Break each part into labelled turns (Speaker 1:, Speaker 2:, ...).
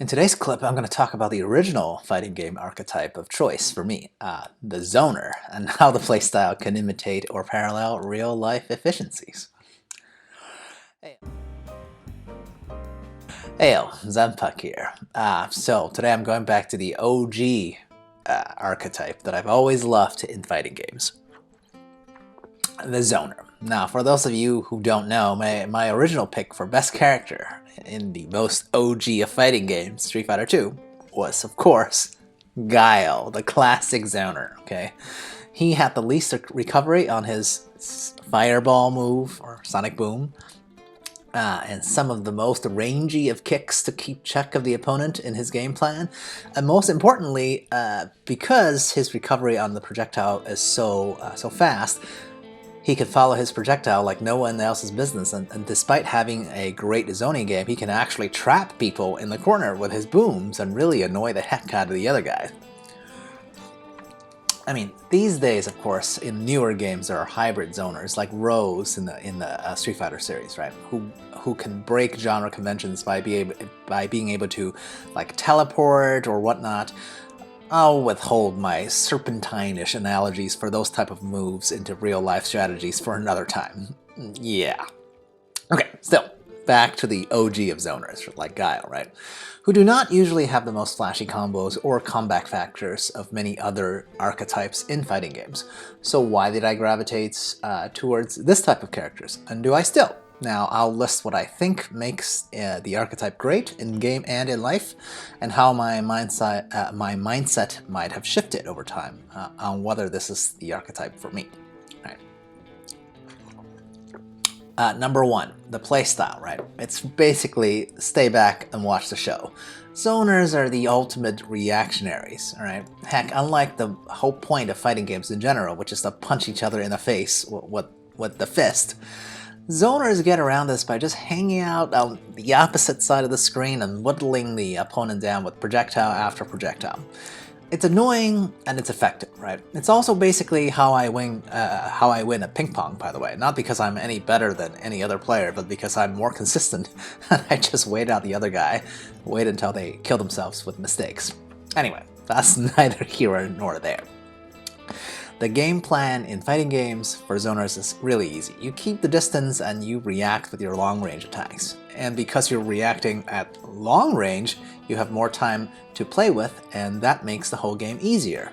Speaker 1: In today's clip, I'm going to talk about the original fighting game archetype of choice for me, the zoner, and how the playstyle can imitate or parallel real-life efficiencies. Heyo, XenPuck here. So today I'm going back to the OG archetype that I've always loved in fighting games, the zoner. Now, for those of you who don't know, my original pick for best character in the most OG of fighting games, Street Fighter II, was, of course, Guile, the classic zoner, okay? He had the least recovery on his fireball move, or sonic boom, and some of the most rangy of kicks to keep check of the opponent in his game plan. And most importantly, because his recovery on the projectile is so fast, he can follow his projectile like no one else's business, and despite having a great zoning game, he can actually trap people in the corner with his booms and really annoy the heck out of the other guy. I mean, these days, of course, in newer games there are hybrid zoners like Rose in the Street Fighter series, right? Who can break genre conventions by being able to like teleport or whatnot. I'll withhold my serpentine-ish analogies for those type of moves into real-life strategies for another time. Yeah. Okay, still, back to the OG of zoners, like Guile, right? Who do not usually have the most flashy combos or comeback factors of many other archetypes in fighting games. So why did I gravitate towards this type of characters? And do I still? Now, I'll list what I think makes the archetype great in game and in life, and how my mindset might have shifted over time on whether this is the archetype for me. Right. Number one, the playstyle, right? It's basically stay back and watch the show. Zoners are the ultimate reactionaries, alright? Heck, unlike the whole point of fighting games in general, which is to punch each other in the face with the fist, zoners get around this by just hanging out on the opposite side of the screen and whittling the opponent down with projectile after projectile. It's annoying and it's effective, right? It's also basically how I win at ping pong, by the way. Not because I'm any better than any other player, but because I'm more consistent and I just wait out the other guy, wait until they kill themselves with mistakes. Anyway, that's neither here nor there. The game plan in fighting games for zoners is really easy. You keep the distance and you react with your long-range attacks. And because you're reacting at long range, you have more time to play with, and that makes the whole game easier.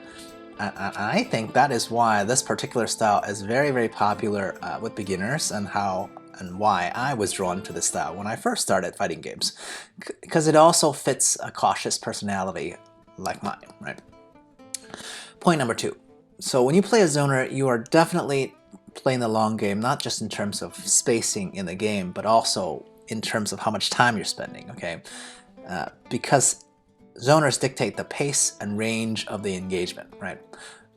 Speaker 1: I think that is why this particular style is very, very popular with beginners, and why I was drawn to this style when I first started fighting games. Because it also fits a cautious personality like mine, right? Point number two. So when you play a zoner, you are definitely playing the long game, not just in terms of spacing in the game, but also in terms of how much time you're spending, okay? Because zoners dictate the pace and range of the engagement, right?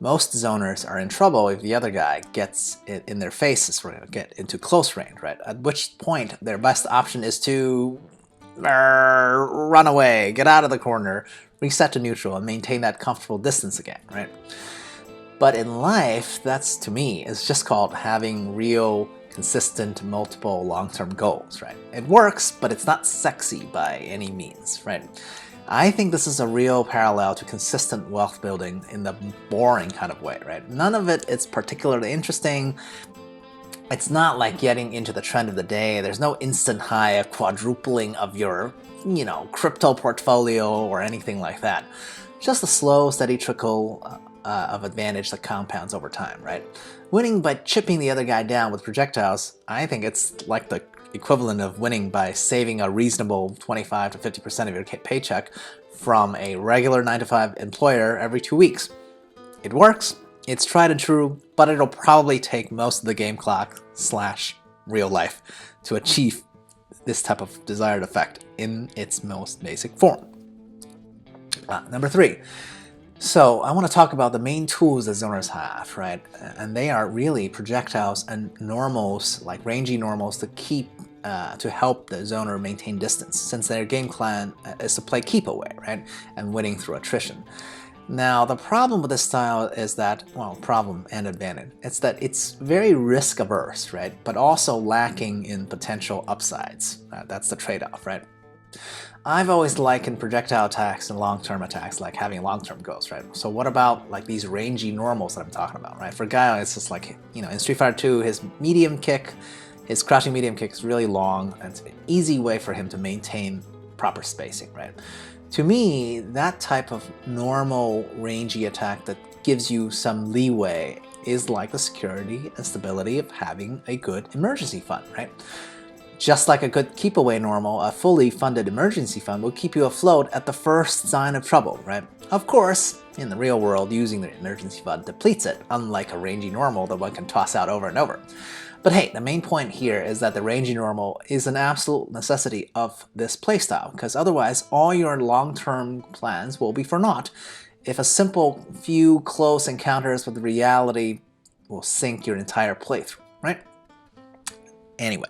Speaker 1: Most zoners are in trouble if the other guy gets it in their faces or get into close range, right? At which point their best option is to run away, get out of the corner, reset to neutral, and maintain that comfortable distance again, right? But in life, that's, to me, is just called having real, consistent, multiple long-term goals, right? It works, but it's not sexy by any means, right? I think this is a real parallel to consistent wealth building in the boring kind of way, right? None of it is particularly interesting. It's not like getting into the trend of the day. There's no instant high of quadrupling of your, crypto portfolio or anything like that. Just a slow, steady trickle of advantage that compounds over time, right? Winning by chipping the other guy down with projectiles, I think it's like the equivalent of winning by saving a reasonable 25 to 50% of your paycheck from a regular 9-to-5 employer every 2 weeks. It works, it's tried and true, but it'll probably take most of the game clock / real life to achieve this type of desired effect in its most basic form. Number three. So I want to talk about the main tools that zoners have, right? And they are really projectiles and normals, like rangy normals, to help the zoner maintain distance, since their game plan is to play keep away, right? And winning through attrition. Now, the problem with this style is that, well, problem and advantage, it's that it's very risk averse, right? But also lacking in potential upsides. That's the trade-off, right? I've always likened projectile attacks and long-term attacks like having long-term goals, right? So what about like these rangy normals that I'm talking about, right? For Guile, it's just like, you know, in Street Fighter 2, his medium kick, his crouching medium kick is really long, and it's an easy way for him to maintain proper spacing, right? To me, that type of normal rangy attack that gives you some leeway is like the security and stability of having a good emergency fund, right? Just like a good keep-away normal, a fully funded emergency fund will keep you afloat at the first sign of trouble, right? Of course, in the real world, using the emergency fund depletes it, unlike a rangy normal that one can toss out over and over. But hey, the main point here is that the rangy normal is an absolute necessity of this playstyle, because otherwise all your long-term plans will be for naught if a simple few close encounters with reality will sink your entire playthrough, right? Anyway.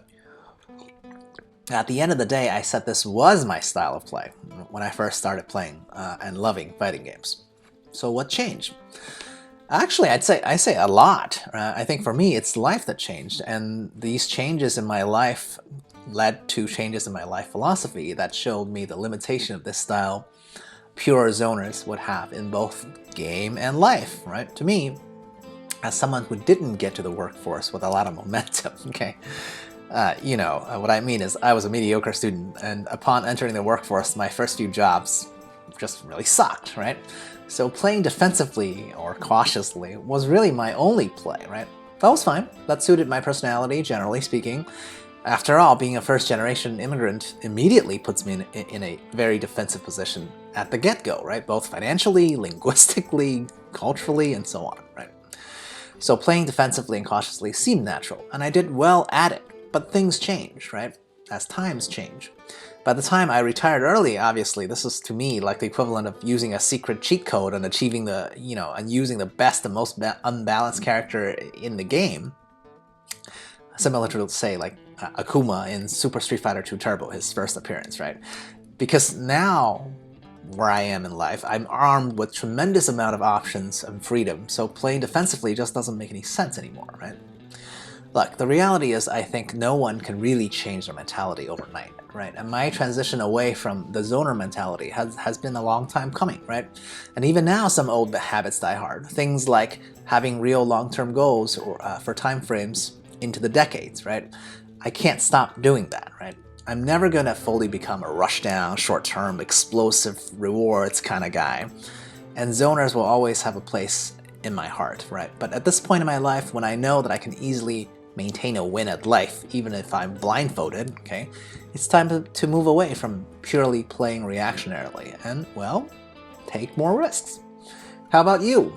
Speaker 1: At the end of the day, I said this was my style of play when I first started playing and loving fighting games. So what changed? Actually, I say a lot. I think for me, it's life that changed, and these changes in my life led to changes in my life philosophy that showed me the limitation of this style pure zoners would have in both game and life, right? To me, as someone who didn't get to the workforce with a lot of momentum, okay? You know, what I mean is I was a mediocre student, and upon entering the workforce, my first few jobs just really sucked, right? So playing defensively or cautiously was really my only play, right? That was fine. That suited my personality, generally speaking. After all, being a first-generation immigrant immediately puts me in a very defensive position at the get-go, right? Both financially, linguistically, culturally, and so on, right? So playing defensively and cautiously seemed natural, and I did well at it. But things change, right? As times change. By the time I retired early, obviously, this is to me like the equivalent of using a secret cheat code and achieving the, you know, and using the best and most unbalanced character in the game. Similar to, say, like Akuma in Super Street Fighter 2 Turbo, his first appearance, right? Because now, where I am in life, I'm armed with tremendous amount of options and freedom, so playing defensively just doesn't make any sense anymore, right? Look, the reality is I think no one can really change their mentality overnight, right? And my transition away from the zoner mentality has been a long time coming, right? And even now some old habits die hard. Things like having real long-term goals or, for time frames into the decades, right? I can't stop doing that, right? I'm never gonna fully become a rushdown, short-term, explosive rewards kind of guy. And zoners will always have a place in my heart, right? But at this point in my life, when I know that I can easily maintain a win at life, even if I'm blindfolded, okay, it's time to move away from purely playing reactionarily and, well, take more risks. How about you?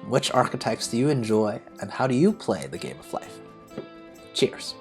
Speaker 1: Which archetypes do you enjoy, and how do you play the game of life? Cheers.